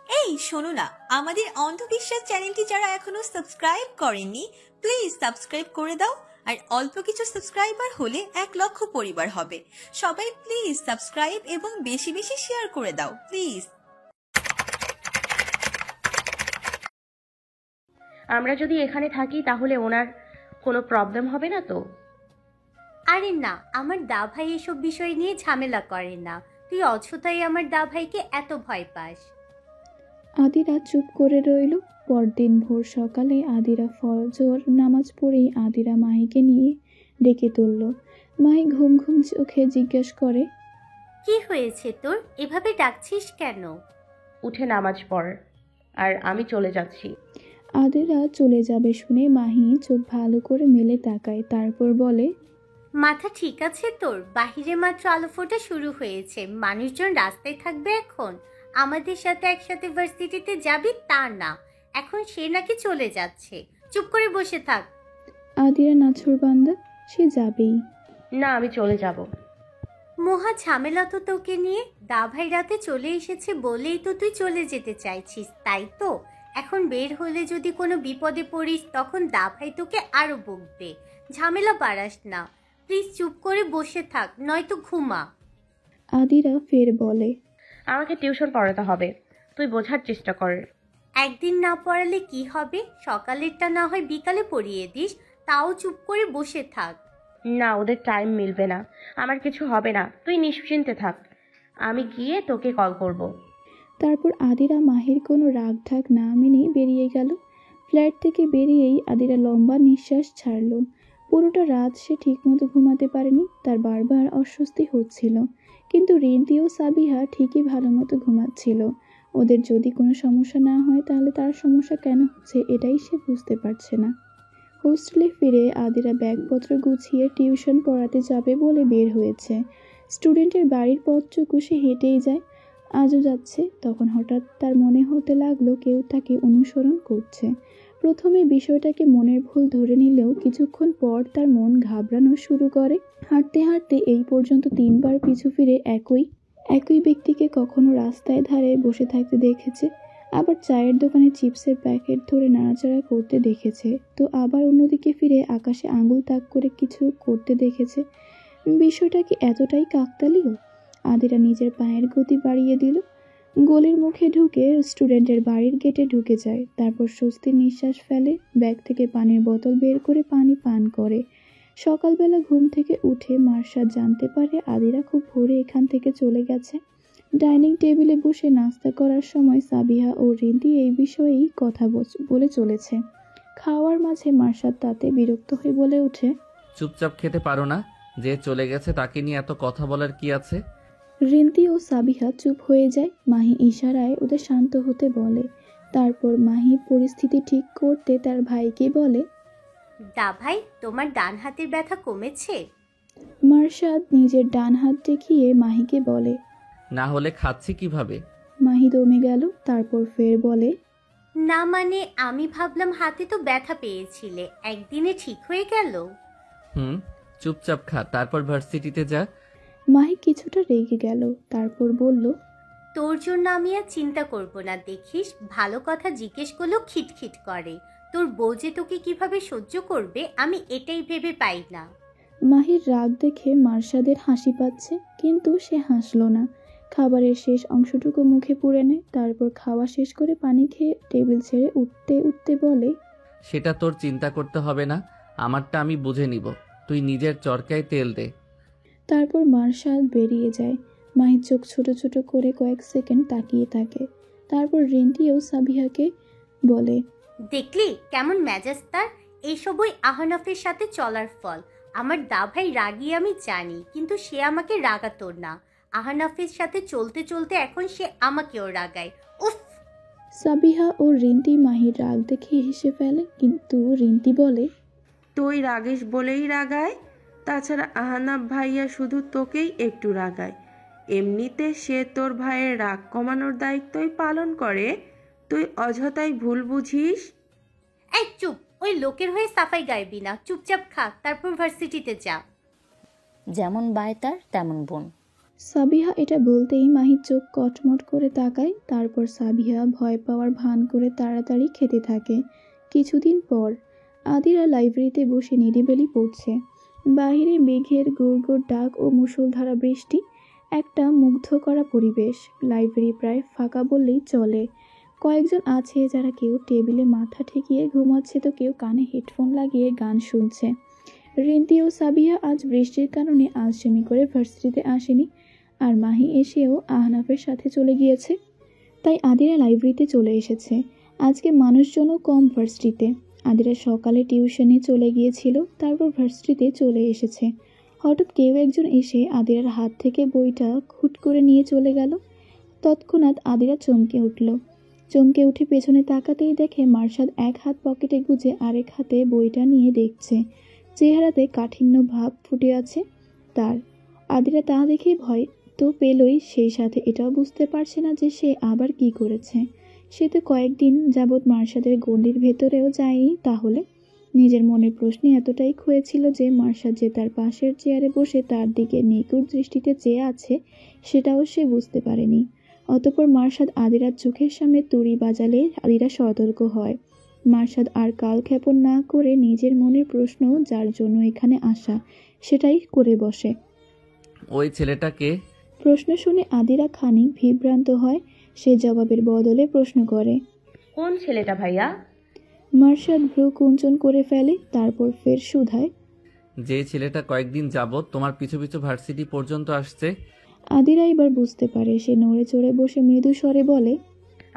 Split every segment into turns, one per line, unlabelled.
এই শোনো না, আমাদের অন্ধবিশ্বাস চ্যানেলটি যারা এখনো সাবস্ক্রাইব করেননি প্লিজ সাবস্ক্রাইব করে দাও। আর অল্প কিছু সাবস্ক্রাইবার হলে 1,00,000 পরিবার হবে। সবাই প্লিজ সাবস্ক্রাইব এবং বেশি বেশি শেয়ার করে দাও প্লিজ।
আমরা যদি এখানে থাকি তাহলে ওনার কোনো প্রবলেম হবে না তো?
আরে না, আমার দা ভাই এসব বিষয় নিয়ে ঝামেলা করে না। তুই অযথাই আমার দা ভাইকে এত ভয় পাস।
আদিরা চুপ করে রইল। পরদিন ভোর সকালে আদিরা ফজর নামাজ পড়েই আদিরা মাহিকে নিয়ে ডেকে তুলল। মাহি ঘুম ঘুম চোখে জিজ্ঞেস করে,
কি হয়েছে তোর, এভাবে ডাকছিস কেন?
উঠে নামাজ পড়, আর আমি চলে যাচ্ছি।
আদিরা চলে যাবে শুনে মাহি চোখ ভালো করে মেলে তাকায়, তারপর বলে,
মাথা ঠিক আছে তোর? বাহিরে মাত্র আলো ফোটা শুরু হয়েছে, মানুষজন রাস্তায় থাকবে এখন। আমাদের সাথে একসাথে ভার্সিটিতে যাবি তা না, এখন সে নাকি চলে যাচ্ছে। চুপ করে বসে থাক।
আদিরা নাছোড়বান্দা, সে যাবেই।
না, আমি চলে যাব।
মহা ঝামেলা তো তোকে নিয়ে। দা ভাই রাতে চলে এসেছে বলেই তো তুই চলে যেতে চাইছিস, তাই তো? এখন বের হলে যদি কোনো বিপদে পড়িস তখন দা ভাই তোকে আরো বকবে। ঝামেলা বাড়াস না, প্লিজ চুপ করে বসে থাক, নয়তো ঘুমা।
আদিরা ফের বলে,
আমাকে টিউশন পড়াতে হবে, তুই বোঝার চেষ্টা কর।
একদিন না পড়ালে কি হবে? সকালেরটা না হয় বিকালে পড়িয়ে দিস, তাও চুপ করে বসে থাক।
না, ওদের টাইম মিলবে না। আমার কিছু হবে না, তুই নিশ্চিন্তে থাক, আমি গিয়ে তোকে কল করব।
তারপর আদিরা মাহির কোনো রাগ ঢাক না মেনে বেরিয়ে গেল। ফ্ল্যাট থেকে বেরিয়েই আদিরা লম্বা নিঃশ্বাস ছাড়ল। পুরোটা রাত সে ঠিকমতো ঘুমাতে পারেনি, তার বারবার অস্বস্তি হচ্ছিল। কিন্তু রিন্তি ও সাবিহা ঠিকই ভালো মতো ঘুমাচ্ছিল। ওদের যদি কোনো সমস্যা না হয় তাহলে তার সমস্যা কেন হচ্ছে এটাই সে বুঝতে পারছে না। হোস্টেলে ফিরে আদিরা ব্যাগপত্র গুছিয়ে টিউশন পড়াতে যাবে বলে বের হয়েছে। স্টুডেন্টের বাড়ির পথটুকু সে হেঁটেই যায়, আজও যাচ্ছে। তখন হঠাৎ তার মনে হতে লাগলো কেউ তাকে অনুসরণ করছে। প্রথমে বিষয়টাকে মনের ভুল ধরে নিলেও কিছুক্ষণ পর তার মন ঘাবড়ানো শুরু করে। হাঁটতে হাঁটতে এই পর্যন্ত 3বার পিছু ফিরে একই ব্যক্তিকে কখনো রাস্তায় ধারে বসে থাকতে দেখেছে, আবার চায়ের দোকানে চিপসের প্যাকেট ধরে নাড়াচাড়া করতে দেখেছে, তো আবার অন্যদিকে ফিরে আকাশে আঙুল তাক করে কিছু করতে দেখেছে। বিষয়টা কি এতটাই কাকতালীয়? আদিরা নিজের পায়ের গতি বাড়িয়ে দিল, গলির মুখে ঢুকে স্টুডেন্টের বাড়ির গেটে ঢুকে যায়। তারপর স্বস্তির নিঃশ্বাস ফেলে, ব্যাগ থেকে পানির বোতল বের করে পানি পান করে। সকালবেলা ঘুম থেকে উঠে মার্শাদ জানতে পারে আদিরা খুব ভোরে এখান থেকে চলে গেছে। ডাইনিং টেবিলে বসে নাস্তা করার সময় সাবিহা ও রিন্তি এই বিষয়েই কথা বলে চলেছে। খাওয়ার মাঝে মার্শাদ তাতে বিরক্ত হয়ে বলে ওঠে,
চুপচাপ খেতে পারো না? যে চলে গেছে তাকে নিয়ে এত কথা বলার কি আছে?
রিন্তি ও সাবিহা চুপ হয়ে যায়। মাহি ইশারায় ওদের শান্ত হতে বলে। তারপর মাহি পরিস্থিতি ঠিক করতে তার ভাইকে বলে,
দা ভাই, তোমার ডান হাতের ব্যথা কমেছে?
মার্শাদ নিজের ডান হাত দেখিয়ে মাহিকে বলে।
না হলে খাচ্ছি কিভাবে?
মাহি দমে গেল, তারপর ফের বলে,
না মানে আমি ভাবলাম হাতে তো ব্যথা পেয়েছিলে, একদিনে ঠিক হয়ে গেল।
চুপচাপ খা, তারপর ভার্সিটিতে যা।
মাহি কিছুটা রেগে গেল, তারপর বলল,
তোর জন্য আমি আর চিন্তা করব না, দেখিস ভালো কথা জিজ্ঞেস করলেও খিটখিট করে। তোর বউ যে তোকে কিভাবে সহ্য করবে আমি এটাই ভেবে পাই না।
মাহির রাগ দেখে মার্শাদের হাসি পাচ্ছে, কিন্তু সে হাসল না। খাবারের শেষ অংশটুকু মুখে পুরে নেয়, তারপর খাওয়া শেষ করে পানি খেয়ে টেবিল ছেড়ে উঠতে উঠতে বলে,
সেটা তোর চিন্তা করতে হবে না, আমারটা আমি বুঝে নিব। তুই নিজের চরকায় তেল দে।
তারপর মার্শাদ বেরিয়ে যায়। মাহির চোখ ছোট ছোট করে কয়েক সেকেন্ড তাকিয়ে থাকে। তারপর রিন্টি ও সাবিহাকে বলে,
দেখলি কেমন মেজাজ তার? এইসবই আহনাফের সাথে চলার ফল। আমার দা ভাই রাগী আমি জানি, কিন্তু সে আমাকে রাগাতো না। আহনাফের সাথে চলতে চলতে এখন সে আমাকেও রাগায়। উফ!
সাবিহা ও রিন্টি মাহির রাগ দেখে হেসে ফেলে, কিন্তু রিন্টি বলে,
তুই রাগিস বলেই রাগায়, তাছাড়া আহনাফ ভাইয়া শুধু তোকেই একটু রাগায়। এমনিতে সে তোর ভাইয়ের রাগ কমানোর দায়িত্বই পালন করে, তুই অযথাই ভুল বুঝিস।
এই চুপ! ওই লোকের হয়ে সাফাই গাইবি না, চুপচাপ খা, তারপর ভার্সিটিতে যা।
যেমন বায় তার তেমন বোন।
সাবিহা এটা বলতেই মাহি চোখ কটমট করে তাকায়। তারপর সাবিহা ভয় পাওয়ার ভান করে তাড়াতাড়ি খেতে থাকে। কিছুদিন পর আদিরা লাইব্রেরিতে বসে নিরিবিলি পড়ছে। বাহিরে মেঘের গুড়গুড় ডাক ও মুষলধারা বৃষ্টি, একটা মুগ্ধ করা পরিবেশ। লাইব্রেরি প্রায় ফাঁকা বললেই চলে। কয়েকজন আছে যারা কেউ টেবিলে মাথা ঠেকিয়ে ঘুমাচ্ছে, তো কেউ কানে হেডফোন লাগিয়ে গান শুনছে। রিন্তি ও সাবিহা আজ বৃষ্টির কারণে আলসেমি করে ভার্সিটিতে আসেনি, আর মাহি এসেও আহনাফের সাথে চলে গিয়েছে। তাই আদিরা লাইব্রেরিতে চলে এসেছে। আজকে মানুষজনও কম ভার্সিটিতে। আদিরা সকালে টিউশনে চলে গিয়েছিল, তারপর ভার্সিটিতে চলে এসেছে। হঠাৎ কেউ একজন এসে আদিরার হাত থেকে বইটা খুট করে নিয়ে চলে গেল। তৎক্ষণাৎ আদিরা চমকে উঠে পেছনে তাকাতেই দেখে মার্শাদ এক হাত পকেটে গুজে আরেক হাতে বইটা নিয়ে দেখছে। চেহারাতে কাঠিন্য ভাব ফুটে আছে তার। আদিরা তা দেখে ভয় তো পেলই, সেই সাথে এটাও বুঝতে পারছে না যে সে আবার কি করেছে। সে তো কয়েকদিন যাবৎ মার্শাদের গণ্ডির ভেতরেও যায়নি। তাহলে নিজের মনের প্রশ্নে এতটাই খুঁয়েছিল যে মার্শাদ যে তার পাশের চেয়ারে বসে তার দিকে নিকুট দৃষ্টিতে চেয়ে আছে, সেটাও সে বুঝতে পারেনি। অতঃপর মার্শাদ আদিরার চোখের সামনে তুড়ি বাজালে আদিরা সতর্ক হয়। মার্শাদ আর কালক্ষেপণ না করে নিজের মনের প্রশ্ন, যার জন্য এখানে আসা, সেটাই করে বসে।
ওই ছেলেটাকে?
প্রশ্ন শুনে আদিরা খানিক বিভ্রান্ত হয়। সে জবাবের বদলে প্রশ্ন করে,
কোন ছেলেটা ভাইয়া?
মার্শাদ ভ্রু কুঞ্চন করে ফেলে, তারপর ফের শুধায়,
যে ছেলেটা কয়েকদিন যাবত তোমার পিছু পিছু ভার্সিটি পর্যন্ত আসছে।
আদিরা এবার বুঝতে পারে। সে নড়ে চড়ে বসে মৃদু স্বরে বলে,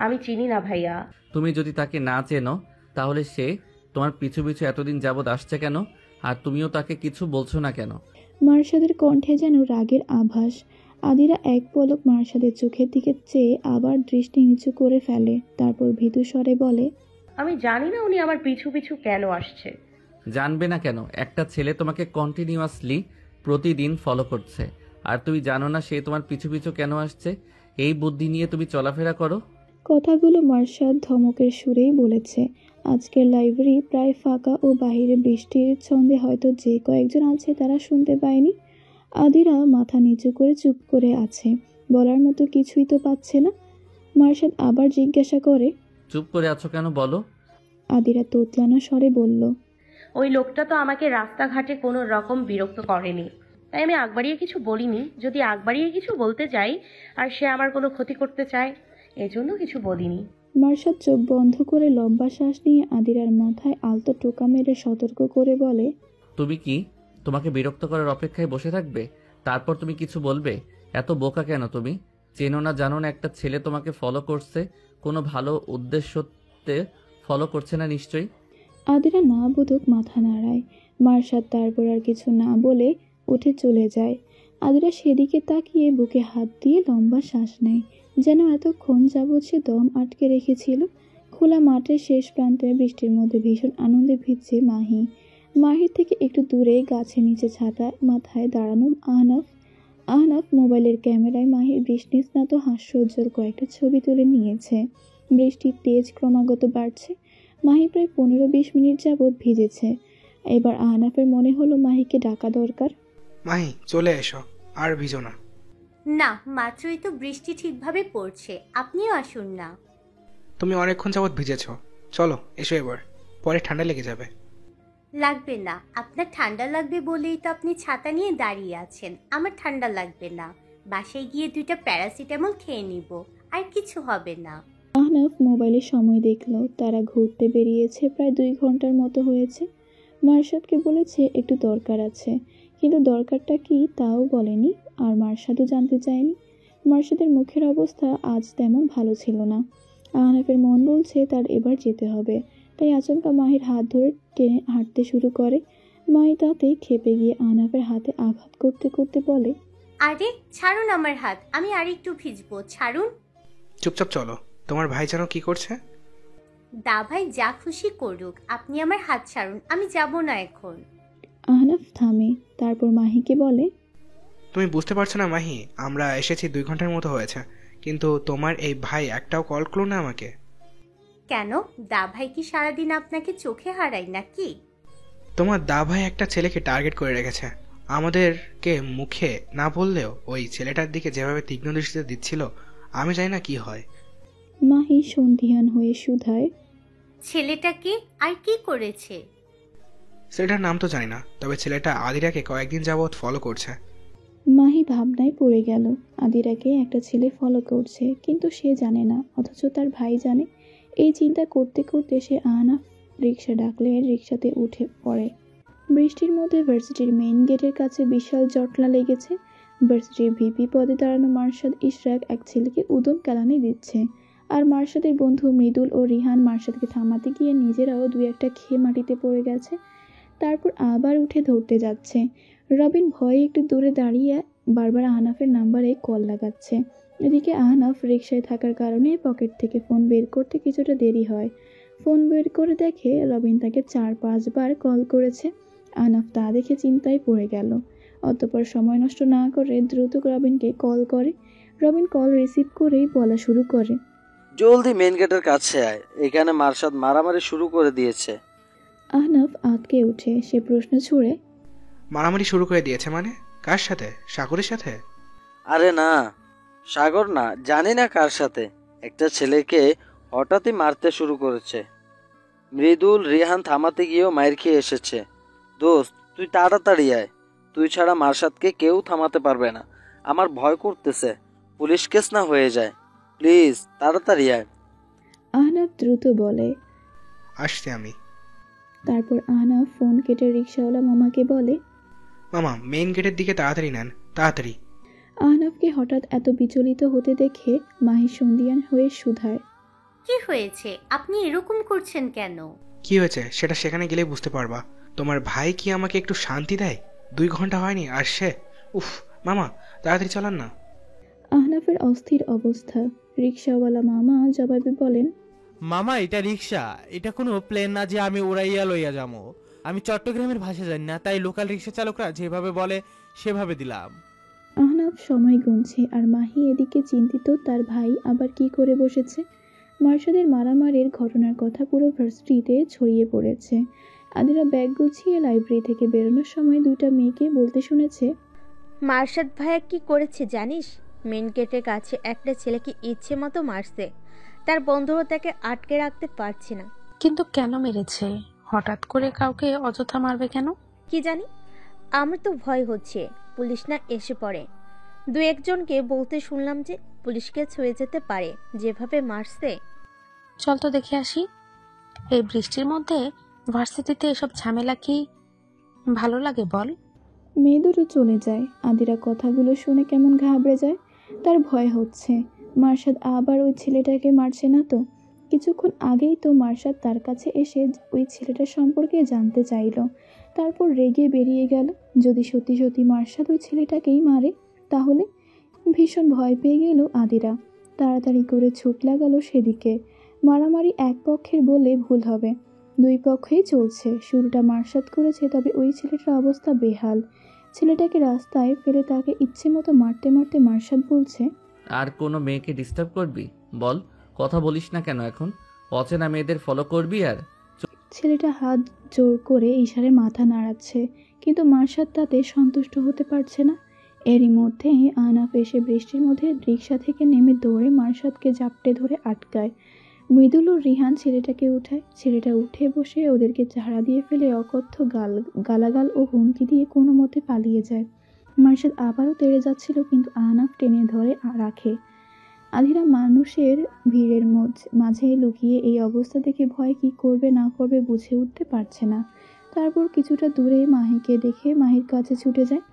আমি চিনি না ভাইয়া।
তুমি যদি তাকে না চেনো তাহলে সে তোমার পিছু পিছু এতদিন যাবত আসছে কেন? আর তুমিও তাকে কিছু বলছো না কেন?
মার্শাদের কণ্ঠে যেন রাগের আভাস। আদিরা এক পলক মার্শাদের চোখের দিকে চেয়ে আবার দৃষ্টি নিচু করে ফেলে, তারপর ভীতু স্বরে বলে,
আমি জানি না উনি আমার পিছু পিছু কেন আসছে।
জানবে না কেন? একটা ছেলে তোমাকে কন্টিনিউয়াসলি প্রতিদিন ফলো করছে, আর তুমি জানো না সে তোমার পিছু পিছু কেন আসছে? এই বুদ্ধি নিয়ে তুমি চলাফেরা করো।
কথাগুলো মার্শাদ ধমকের সুরেই বলেছে। আজকের লাইব্রেরি প্রায় ফাঁকা ও বাহিরে বৃষ্টির ছন্দে হয়তো যে কয়েকজন আছে তারা শুনতে পায়নি। আদিরা মাথা নিচু করে চুপ করে আছে, বলার মতো কিছুই তো পাচ্ছে না। মার্শাদ আবার জিজ্ঞাসা করে,
চুপ করে আছো কেন বলো?
আদিরা তোতলানো স্বরে বলল,
ওই লোকটা তো আমাকে রাস্তাঘাটে কোনো রকম বিরক্ত করেনি, তাই আমি আগ বাড়িয়ে কিছু বলিনি। যদি আগ বাড়িয়ে কিছু বলতে যাই আর সে আমার কোনো ক্ষতি করতে চায়, এজন্য কিছু বলিনি।
মার্শাদ চোখ বন্ধ করে লম্বা শ্বাস নিয়ে আদিরার মাথায় আলতো টোকা মেরে সতর্ক করে বলে,
তুমি কি তোমাকে বিরক্ত করার অপেক্ষায় বসে থাকবে? তারপর তুমি কিছু বলবে? এত বোকা কেন তুমি? চেনো না জানো না একটা ছেলে তোমাকে ফলো করছে, কোনো ভালো উদ্দেশ্যতে ফলো করছে না নিশ্চয়ই।
আদিরা না বোধক মাথা নাড়ায়। মার্শাদ তারপর আর কিছু না বলে উঠে চলে যায়। আদিরা সেদিকে তাকিয়ে বুকে হাত দিয়ে লম্বা শ্বাস নেয়, যেন এতক্ষণ যাবৎ সে দম আটকে রেখেছিল। খোলা মাঠের শেষ প্রান্তে বৃষ্টির মধ্যে ভীষণ আনন্দে ভিজছে মাহি। মাহির থেকে একটু দূরে গাছের নিচে ছাতা মাথায় দাঁড়ানো আহনাফ মোবাইলের ক্যামেরায় মাহির বৃষ্টিস্নাত হাস্যোজ্জ্বল কয়েকটা ছবি তুলে নিয়েছে। বৃষ্টির তেজ ক্রমাগত বাড়ছে। মাহি প্রায় 15-20 মিনিট যাবৎ ভিজেছে। এবার আহনাফের মনে হলো মাহিকে ডাকা দরকার।
মাহি চলে এসো, আর ভিজো না।
না, মাত্রই তো বৃষ্টি ঠিকভাবে পড়ছে, আপনিও আসুন না।
তুমি অনেকক্ষণ যাবৎ ভিজেছো, চলো এসো এবার, পরে ঠান্ডা লেগে যাবে।
লাগবে না, আপনার ঠান্ডা লাগবে বলেই তো আপনি ছাতা নিয়ে দাঁড়িয়ে আছেন। আমার ঠান্ডা লাগবে না, বাসায় গিয়ে 2টা প্যারাসিটামল খেয়ে নিব, আর কিছু হবে না।
আহনাফ মোবাইলে সময় দেখলো। তারা ঘুরতে বেরিয়েছে প্রায় 2 ঘন্টার মতো হয়েছে। মার্শাদকে বলেছে একটু দরকার আছে, কিন্তু দরকারটা কি তাও বলেনি, আর মার্শাদও জানতে চায়নি। মার্শাদের মুখের অবস্থা আজ তেমন ভালো ছিল না। আহনাফের মন বলছে তার এবার যেতে হবে, তাই আচমকা মাহির হাত ধরে টেনে হাঁটতে শুরু করে। মাহি তাতে খেপে গিয়ে আহনাফের হাতে আঘাত করতে করতে বলে,
আরে ছাড়ুন আমার হাত, আমি আর একটু ভিজবো, ছাড়ুন।
চুপচাপ চলো, তোমার ভাই যেন কি করছে।
দা ভাই যা খুশি করুক, আপনি আমার হাত ছাড়ুন, আমি যাব না এখন।
আহনাফ থামে, তারপর মাহিকে বলে,
তুমি বুঝতে পারছো না মাহি, আমরা এসেছি 2 ঘন্টার মতো হয়েছে, কিন্তু তোমার এই ভাই একটাও কল করলো না আমাকে।
কেন, দা ভাই কি সারাদিন আপনাকে চোখে হারায় নাকি?
তোমার দা ভাই একটা ছেলেকে টার্গেট করে রেখেছে, আমাদেরকে মুখে না বললেও ওই ছেলেটার দিকে যেভাবে তীক্ষ্ণ দৃষ্টিতে দিচ্ছিল, আমি জানি না কি হয়।
মাহি সন্ধিহান হয়ে শুধায়,
ছেলেটাকে আর কি করেছে?
ছেলেটার নাম তো জানি না, তবে ছেলেটা আদিরাকে কয়েকদিন যাবৎ ফলো করছে।
মাহি ভাবনায় পড়ে গেল। আদিরাকে একটা ছেলে ফলো করছে, কিন্তু সে জানে না, অথচ তার ভাই জানে। এই চিন্তা করতে করতে সে আহনাফ রিক্সা ডাকলে রিক্সাতে উঠে পড়ে। বৃষ্টির মধ্যে ভার্সিটির মেইন গেটের কাছে বিশাল জটলা লেগেছে। ভার্সিটির ভিপি পদে দাঁড়ানো মার্শাদ ইশরাক এক ছেলেকে উদম কেলানি দিচ্ছে, আর মার্শাদের বন্ধু মৃদুল ও রিহান মার্শাদকে থামাতে গিয়ে নিজেরাও দুই একটা খেয়ে মাটিতে পড়ে গেছে। তারপর আবার উঠে ধরতে যাচ্ছে। রবিন ভয়ে একটু দূরে দাঁড়িয়ে বারবার আহনাফের নাম্বারে কল লাগাচ্ছে। এদিকে আহনাফ রিকশায় থাকার কারণে পকেট থেকে ফোন বের করতে কিছুটা দেরি হয়। ফোন বের করে দেখে রবিন তাকে 4-5 বার কল করেছে। আহনাফ তা দেখে চিন্তায় পড়ে গেল। অতঃপর সময় নষ্ট না করে দ্রুত রবিনকে কল করে। রবিন কল রিসিভ করেই বলা শুরু করে,
জলদি মেন গেটের কাছে আয়, এখানে মার্শাদ মারামারি শুরু করে দিয়েছে।
আহনাফ আঁতকে উঠে সে প্রশ্ন ছুড়ে,
মারামারি শুরু করে দিয়েছে মানে? কার সাথে? সাগরের সাথে?
আরে না, সাগর না, জানি না কার সাথে। একটা ছেলেকে হঠাৎই মারতে শুরু করেছে। মৃদুল রিহান থামাতে গিয়েও মাইর খেয়ে এসেছে। দোস্ত, তুই তাড়াতাড়ি আয়, তুই ছাড়া মার্শাদকে কেউ থামাতে পারবে না। আমার ভয় করতেছে পুলিশ কেস না হয়ে যায়। প্লিজ তাড়াতাড়ি আয়।
আহনাফ দ্রুত বলে।
আসছি আমি।
তারপর আহনাফ ফোন কেটে রিকশাওয়ালা মামাকে বলে,
মামা মেইন গেটের দিকে তাড়াতাড়ি নেন, তাড়াতাড়ি।
আহনাফকে হঠাৎ এত বিচলিত হতে দেখে মাহি সন্ধিয়ান হয়ে শুধায়,
কি হয়েছে? আপনি এরকম করছেন কেন?
কি হয়েছে সেটা সেখানে গেলে বুঝতে পারবা। তোমার ভাই কি আমাকে একটু শান্তি দেয়? 2 ঘন্টা হয়নি আসছে। উফ মামা, তাড়াতাড়ি চালান না।
আহনাফের অস্থির অবস্থা। রিকশাওয়ালা মামা জবাবে বলেন,
মামা এটা রিক্সা, এটা কোনো প্লেন না যে আমি উড়াইয়া লইয়া যাবো। আমি চট্টগ্রামের ভাষা জানি না, তাই লোকাল রিক্সা চালকরা যেভাবে বলে সেভাবে দিলাম।
আহনাফ সময় গুনছে আর মাহি এদিকে চিন্তিত তার ভাই আবার কি করে বসেছে। মার্শাদের মারামারির ঘটনার কথা পুরো ভার্সিটিতে ছড়িয়ে পড়েছে। আদিরা ব্যাগ গুছিয়ে লাইব্রেরি থেকে বেরোনোর সময় 2টা মেয়েকে বলতে শুনেছে,
মার্শাদ ভাইয়া কি করেছে জানিস? মেন গেটের কাছে একটা ছেলেকে ইচ্ছে মতো মারছে, তার বন্ধুরা তাকে আটকে রাখতে পারছে না।
কিন্তু কেন মেরেছে? হঠাৎ করে কাউকে অযথা মারবে কেন?
কি জানি, আমার তো ভয় হচ্ছে পুলিশ না এসে পড়ে। 2-1জনকে বলতে শুনলাম যে পুলিশকে ছুঁয়ে যেতে পারে যেভাবে মারছে।
চল তো দেখে আসি। এই বৃষ্টির মধ্যে ভার্সিটিতে এসব ঝামেলা কি ভালো লাগে বল?
মেয়ে দুটো চলে যায়। আদিরা কথাগুলো শুনে কেমন ঘাবড়ে যায়। তার ভয় হচ্ছে মার্শাদ আবার ওই ছেলেটাকে মারছে না তো। কিছুক্ষণ আগেই তো মার্শাদ তার কাছে এসে ওই ছেলেটার সম্পর্কে জানতে চাইল, তারপর রেগে বেরিয়ে গেল। যদি সত্যি সত্যি মার্শাদ ওই ছেলেটাকেই মারে তাহলে? ভীষণ ভয় পেয়ে গেল আদিরা। তাড়াতাড়ি করে ছুট লাগালো সেদিকে। মারামারি এক পক্ষের বলে ভুল হবে, 2 পক্ষেই চলছে। শুরুটা মার্শাদ করেছে, তবে ওই ছেলেটার অবস্থা বেহাল। ছেলেটাকে রাস্তায় ফেলে তাকে ইচ্ছে মতো মারতে মারতে মার্শাদ বলছে,
আর কোনো মেয়েকে ডিস্টার্ব করবি? বল, কথা বলিস না কেন এখন? অচেনা মেয়েদের ফলো করবি? আর
ছেলেটা হাত জোর করে ইশারে মাথা নাড়াচ্ছে, কিন্তু মার্শাদ তাতে সন্তুষ্ট হতে পারছে না। এরই মধ্যে আহনাফ এসে বৃষ্টির মধ্যে রিকশা থেকে নেমে দৌড়ে মার্শাদকে জাপটে ধরে আটকায়। মৃদুল ও রিহান ছেলেটাকে উঠায়। ছেলেটা উঠে বসে ওদেরকে ঝাড়া দিয়ে ফেলে অকথ্য গালাগাল ও হুমকি দিয়ে কোনো মতে পালিয়ে যায়। মার্শাদ আবারও তেড়ে যাচ্ছিল, কিন্তু আহনাফ টেনে ধরে রাখে। আধিরা মানুষের ভিড়ের মাঝে লুকিয়ে এই অবস্থা দেখে ভয় কি করবে না করবে বুঝে উঠতে পারছে না। তারপর কিছুটা দূরে মাহিকে দেখে মাহির কাছে ছুটে যায়।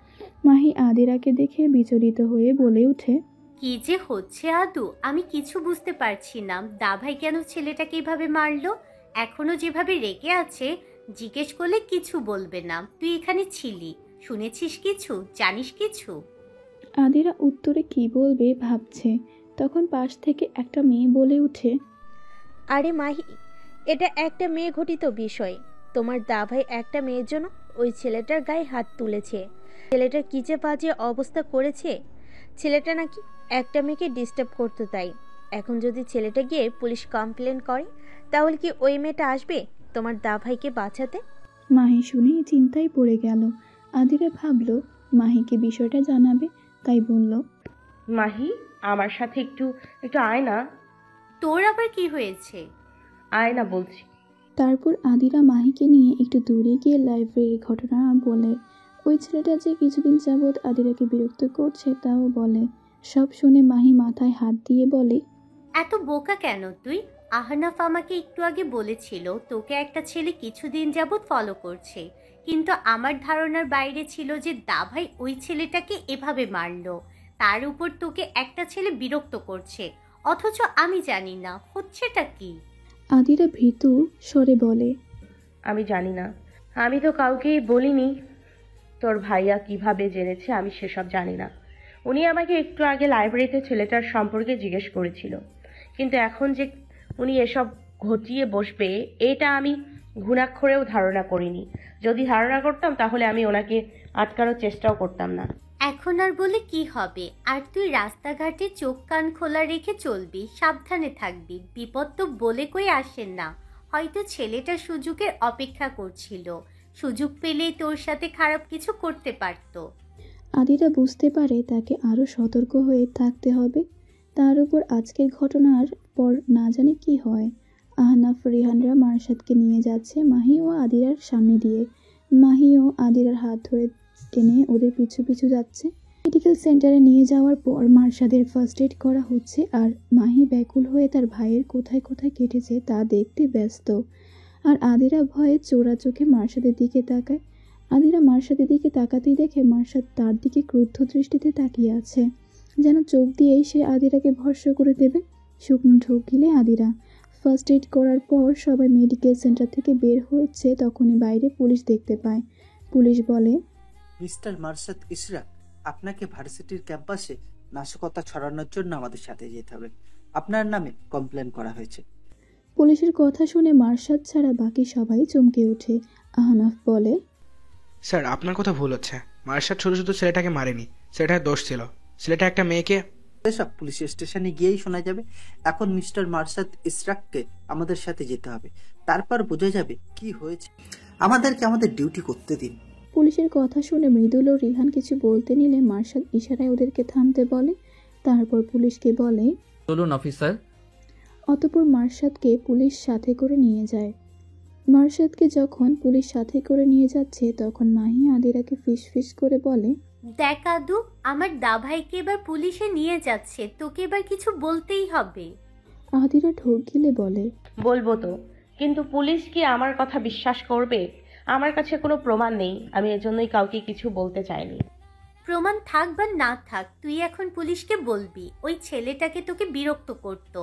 মাহি আদিরাকে দেখে বিচলিত হয়ে বলে ওঠে,
কি যে হচ্ছে আদু, আমি কিছু বুঝতে পারছি না। দাভাই কেন ছেলেটাকে এভাবে মারলো? এখনো যেভাবে রেগে আছে, জিজ্ঞেস করলে কিছু বলবে না। তুই এখানে ছিলি, শুনেছিস কিছু, জানিস কিছু?
আদিরা উত্তরে কি বলবে ভাবছে। তখন পাশ থেকে একটা মেয়ে বলে ওঠে,
আরে মাহি, এটা একটা মেয়ে ঘটিত বিষয়। তোমার দাভাই একটা মেয়ের জন্য ওই ছেলেটার গায়ে হাত তুলেছে। ছেলেটার কি যে বাজে অবস্থা করেছে। ছেলেটা নাকি একটা মেয়েকে ডিস্টার্ব করতো, তাই এখন যদি ছেলেটা গিয়ে পুলিশ কমপ্লেন করে তাহলে কি ওই মেয়েটা আসবে তোমার দাভাইকে বাঁচাতে?
মাহি শুনে চিন্তায় পড়ে গেল। আদিরা ভাবলো মাহিকে বিষয়টা জানাবে, তাই বলল,
মাহি, আমার সাথে একটু একটু আয় না।
তোর আবার কি হয়েছে?
আয় না বলছি।
তারপর আদিরা মাহিকে নিয়ে একটু দূরে গিয়ে লাইব্রেরির ঘটনা বলে। ওই ছেলেটা যে কিছুদিন যাবৎ আদিরাকে বিরক্ত করছে তাও বলে। সব শুনে মাহি মাথায় হাত দিয়ে বলে,
এত বোকা কেন তুই? আহনাফ আমাকে একটু আগে বলেছিল তোকে একটা ছেলে কিছুদিন যাবৎ ফলো করছে, কিন্তু আমার ধারণার বাইরে ছিল যে দাভাই ওই ছেলেটাকে এভাবে মারলো। তার উপর তোকে একটা ছেলে বিরক্ত করছে, অথচ আমি জানি না হচ্ছেটা কি।
আদিরা ভীতু স্বরে বলে,
আমি জানি না, আমি তো কাউকেই বলিনি। তোর ভাইয়া কিভাবে জেনেছে আমি সেসব জানি না। উনি আমাকে একটু আগে লাইব্রেরিতে ছেলেটার সম্পর্কে জিজ্ঞেস করেছিল, কিন্তু এখন যে উনি এসব ঘটিয়ে বসবে এটা আমি ঘুণাক্ষরেও ধারণা করিনি। যদি ধারণা করতাম তাহলে আমি ওনাকে আটকানোর চেষ্টাও করতাম না।
এখন আর বলে কি হবে? আর তুই রাস্তাঘাটে চোখ কান খোলা রেখে চলবি, সাবধানে থাকবি। বিপদ তো বলে কই আসেন না। হয়তো ছেলেটা সুযোগের অপেক্ষা করছিল, সুযোগ পেলেই তোর সাথে খারাপ কিছু করতে পারতো।
আদিরা বুঝতে পারে তাকে আরও সতর্ক হয়ে থাকতে হবে। তার উপর আজকের ঘটনার পর না জানে কি হয়। আহনাফ রিহানরা মারশাদকে নিয়ে যাচ্ছে মাহি ও আদিরার সামনে দিয়ে। মাহিও আদিরার হাত ধরে টেনে ওদের পিছু পিছু যাচ্ছে। মেডিকেল সেন্টারে নিয়ে যাওয়ার পর মারশাদের ফার্স্ট এড করা হচ্ছে, আর মাহি ব্যাকুল হয়ে তার ভাইয়ের কোথায় কোথায় কেটেছে তা দেখতে ব্যস্ত। আর আদিরা ভয়ে চোরা চোখে মারশাদের দিকে তাকায়। আদিরা মারশাদের দিকে তাকাতেই দেখে মারশাদ তার দিকে ক্রুদ্ধ দৃষ্টিতে তাকিয়ে আছে, যেন চোখ দিয়েই সে আদিরাকে ভর্ষ করে দেবে। শুকনো ঢোক গিলে আদিরা। ফার্স্ট এড করার পর সবাই মেডিকেল সেন্টার থেকে বের হচ্ছে, তখনই বাইরে পুলিশ দেখতে পায়। পুলিশ বলে,
মিস্টার মারশাদ ইশরাক, আপনাকে ভার্সিটির ক্যাম্পাসে নাশকতা ছড়ানোর জন্য আমাদের সাথে যেতে হবে। আপনার নামে কমপ্লেন করা হয়েছে।
পুলিশের কথা শুনে মারশাদ ছাড়া বাকি সবাই চমকে ওঠে। আহনাফ বলে,
স্যার আপনার কথা ভুল হচ্ছে। মার্শাদ শুধু শুধু ছেলেটাকে মারেনি, ছেলেটার দোষ ছিল। ছেলেটা একটা মেয়েকে।
এসব পুলিশ স্টেশনে গিয়েই শোনা যাবে। এখন মিস্টার মারশাদ ইশরাককে আমাদের সাথে যেতে হবে, তারপর বোঝা যাবে কি হয়েছে। আমাদেরকে আমাদের ডিউটি করতে দিন।
পুলিশের কথা শুনে মৃদুল ও রিহান কিছু বলতে নিলে মারশাদ ইশারায় ওদেরকে থামতে বলে। তারপর পুলিশকে বলে,
চলুন অফিসার।
অতঃপর মারশাদকে পুলিশ সাথে করে নিয়ে যায়। মারশাদকে যখন পুলিশ সাথে করে নিয়ে যাচ্ছে তখন মাহি আদিরাকে ফিস করে বলে,
দেখ আদু, আমার দাভাইকে এবার পুলিশে নিয়ে যাচ্ছে, তোকে এবার কিছু বলতেই হবে।
আদিরা ঢোক গিলে বলে,
বলবো তো, কিন্তু পুলিশ কি আমার কথা বিশ্বাস করবে? আমার কাছে কোনো প্রমাণ নেই, আমি এজন্যই কাউকে কিছু বলতে চাইনি।
প্রমাণ থাক বা না থাক, তুই এখন পুলিশকে বলবি ওই ছেলেটাকে তোকে বিরক্ত করত,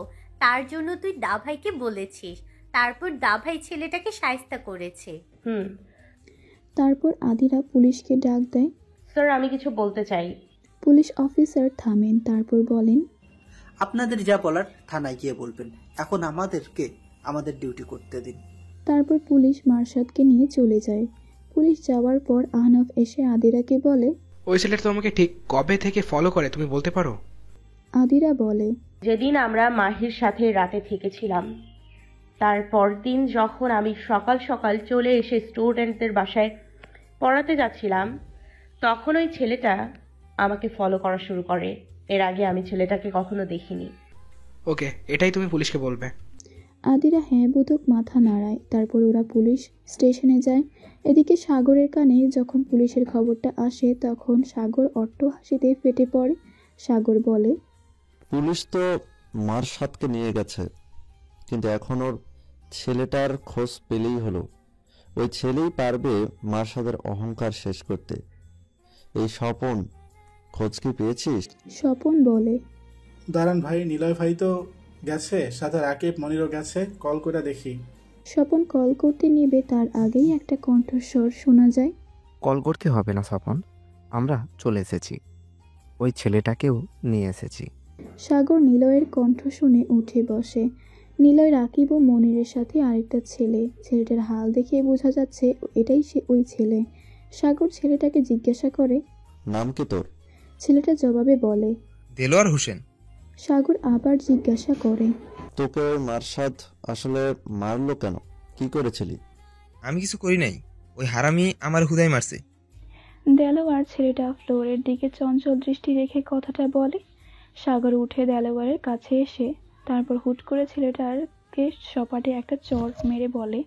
তার জন্য তুই দাভাইকে বলেছিস, তারপর দাভাই ছেলেটাকে শায়েস্তা করেছে।
তারপর আদিরা পুলিশকে ডাক দেয়।
স্যার, আমি কিছু বলতে চাই।
পুলিশ অফিসার থামেন, তারপর বলেন,
আপনাদের যা বলার থানায় গিয়ে বলবেন। এখন আমাদেরকে আমাদের ডিউটি করতে দিন।
তারপর পুলিশ মারশাদকে নিয়ে চলে যায়। পুলিশ যাওয়ার পর আহনাফ এসে আদিরাকে বলে,
ওই ছেলেটা তোমাকে ঠিক কবে থেকে ফলো করে তুমি বলতে পারো?
আদিরা বলে,
যেদিন আমরা মাহির সাথে রাতে থেকেছিলাম তারপর দিন যখন আমি সকাল সকাল চলে এসে স্টুডেন্টদের বাসায় পড়াতে যাচ্ছিলাম তখন ওই ছেলেটা আমাকে ফলো করা শুরু করে। এর আগে আমি ছেলেটাকে কখনো দেখিনি।
ওকে, এটাই তুমি পুলিশকে বলবে।
আদিরা হ্যাঁ বোধক মাথা নাড়ায়। তারপর ওরা পুলিশ স্টেশনে যায়। এদিকে সাগরের কানে যখন পুলিশের খবরটা আসে তখন সাগর অট্টহাসিতে ফেটে পড়ে। সাগর বলে,
পুলিশ তো মারশাদকে নিয়ে গেছে, কিন্তু এখন ওর ছেলেটার খোঁজ পেলেই হলো। ওই ছেলেই পারবে মারশাদের অহংকার শেষ করতে। এই স্বপন, খোঁজ কি পেয়েছিস?
স্বপন বলে,
দাঁড়ান ভাই, নিলয় ভাই তো গেছে, সাথে রাকিব মনিরও গেছে, কল করে দেখি।
স্বপন কল করতে নেবে তার আগেই একটা কণ্ঠস্বর শোনা যায়।
কল করতে হবে না স্বপন, আমরা চলে এসেছি, ওই ছেলেটাকেও নিয়ে এসেছি।
সাগর নিলয়ের কণ্ঠ শুনে উঠে বসে। নিলয় রাকিব ও মনিরের সাথে আরেকটা ছেলে। ছেলেটার হাল দেখে বোঝা যাচ্ছে এটাই ওই ছেলে। সাগর ছেলেটাকে জিজ্ঞাসা করে,
নাম কি তোর?
ছেলেটা জবাবে বলে,
দেলোয়ার হোসেন।
সাগর আবার জিজ্ঞাসা করে,
তোকে ওই মারশাদ আসলে মারলো কেন? কি করেছিলি?
আমি কিছু করি নাই, ওই হারামি আমার হুদাই মারছে।
দেলোয়ার ছেলেটা ফ্লোরের দিকে চঞ্চল দৃষ্টি রেখে কথাটা বলে। সাগর উঠে দেলোয়ারের কাছে এসে তারপর হুট করে ছেলেটারকে সপাটে একটা চড় মেরে বলে,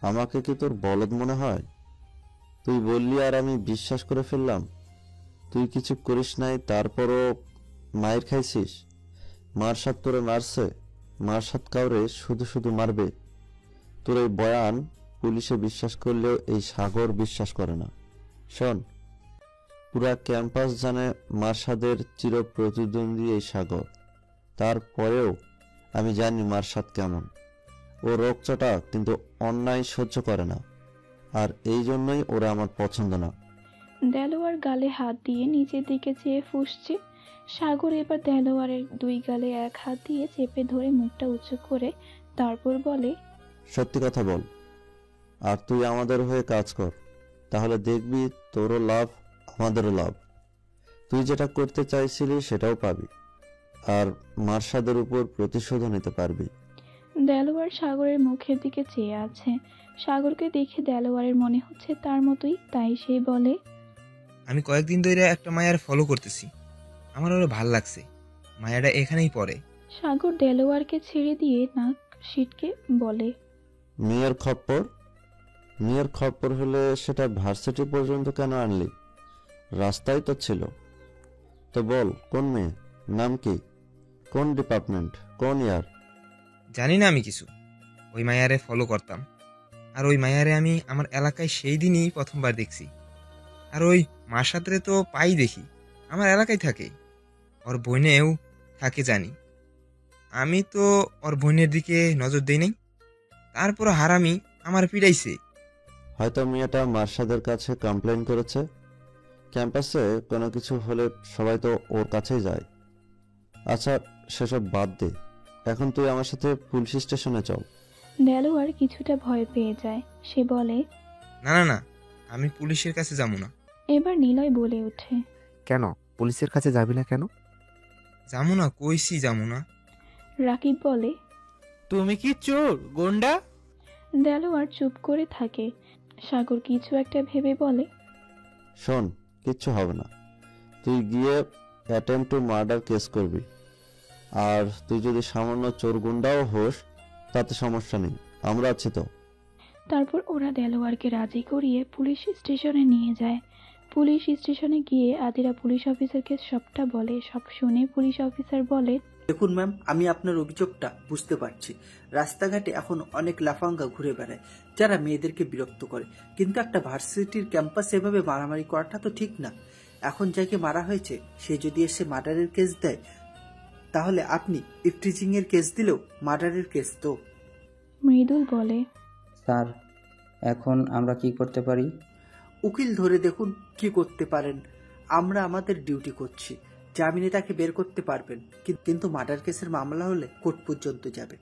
আমাকে কি তোর বলদ মনে হয়? তুই বললি আর আমি বিশ্বাস করে ফেললাম। তুই কিছু করিস নাই, তারপরও মায়ের খাইছিস। মারসাত তোরে মারছে, মারসাত কাউরে শুধু শুধু মারবে। তোর এই বয়ান পুলিশে বিশ্বাস করলেও এই সাগর বিশ্বাস করে না। শোন, পুরা ক্যাম্পাস জানে মারসাদের চির প্রতিদ্বন্দ্বী এই সাগর। তারপরেও আমি জানি মারসাদ কেমন। ও রোগচটা কিন্তু অন্যায় সহ্য করে না, আর এই জন্যই ওরা আমার পছন্দ না।
দেলোয়ার গালে হাত দিয়ে নিচের দিকে চেয়ে ফুঁসছে। সাগর এবার দেলোয়ারের দুই গালে এক হাত দিয়ে চেপে ধরে মুখটা উঁচু করে তারপর বলে,
সত্যি কথা বল, আর তুই আমাদের হয়ে কাজ কর, তাহলে দেখবি তোরও লাভ আমাদেরও লাভ। তুই যেটা করতে চাইছিলি সেটাও পাবি, আর মারসাদের উপর প্রতিশোধও নিতে পারবি।
দেলোয়ার সাগরের মুখের দিকে চেয়ে আছে। সাগরকে দেখে দেলোয়ারের মনে হচ্ছে তার মতোই, তাই সে বলে,
আমি কয়েকদিন ধরে একটা মায়ার ফলো করতেছি, আমার ওরা ভাল লাগছে। মায়াটা এখানেই পড়ে।
সাগর দেলোয়ারকে ছেড়ে দিয়ে নাক সিটকে বলে,
মেয়ের খপ্পর হলে সেটা ভার্সিটি পর্যন্ত কেন আনলি? রাস্তায় তো ছিল। তো বল, কোন মেয়ে, নাম কি, কোন ডিপার্টমেন্ট, কোন ইয়ার?
জানি না আমি কিছু। ওই মায়ারে ফলো করতাম, আর ওই মায়ারে আমি আমার এলাকায় সেই দিনই প্রথমবার দেখছি। আর ওই মারসাদরে তো পাই দেখি, আমার এলাকায় থাকে। ওর বোনেও থাকে জানি। আমি তো ওর বোনের দিকে নজর দেই নাই, তারপর হারামি আমার পিড়াইছে।
হয়তো মেয়েটা মারসাদের কাছে কমপ্লেন করেছে। ক্যাম্পাসে কোনো কিছু হলে সবাই তো ওর কাছেই যায়। আচ্ছা, সেসব বাদ দে, এখন তুই আমার সাথে পুলিশ স্টেশনে চল।
দেলোয়ার কিছুটা ভয় পেয়ে যায়। সে বলে,
না না না, আমি পুলিশের কাছে যাবো না।
এবার নিলয় বলে ওঠে,
কেন পুলিশের কাছে যাবি না কেন?
যাবো না, কইছি যাবো না।
রাকিব বলে,
তুমি কি চোর গোন্ডা?
দেলোয়ার চুপ করে থাকে। সাগর কিছু একটা ভেবে বলে,
শোন, কিচ্ছু হবে না। তুই গিয়ে অ্যাটেম্প টু মার্ডার কেস করবি, আর তুই যদি সামান্য চোর গুন্ডাও হোস তাতে সমস্যা নেই, আমরা আছি তো।
তারপর ওরা দেলোয়ারকে রাজি করিয়ে পুলিশ স্টেশনে নিয়ে যায়। পুলিশ স্টেশনে গিয়ে আদিরা পুলিশ অফিসারকে সবটা বলে। সব শুনে পুলিশ অফিসার বলে,
দেখুন ম্যাম, আমি আপনার অভিযোগটা বুঝতে পারছি। রাস্তাঘাটে এখন অনেক লাফাঙ্গা ঘুরে বেড়ায় যারা মেয়েদেরকে বিরক্ত করে, কিন্তু একটা ভার্সিটির ক্যাম্পাসে এভাবে মারামারি করাটা তো ঠিক না। এখন যাকে মারা হয়েছে সে যদি এসে মার্ডারের কেস দেয়, তাহলে আপনি ইফটিজিং এর কেস দিলেও মার্ডারের কেস তো।
মৃদুল বলে,
স্যার, এখন আমরা কি করতে পারি?
উকিল ধরে দেখুন কি করতে পারেন। আমরা আমাদের ডিউটি করছি। জামিনে তাকে বের করতে পারবেন, কিন্তু মার্ডার কেসের মামলা হলে কোর্ট পর্যন্ত যাবে।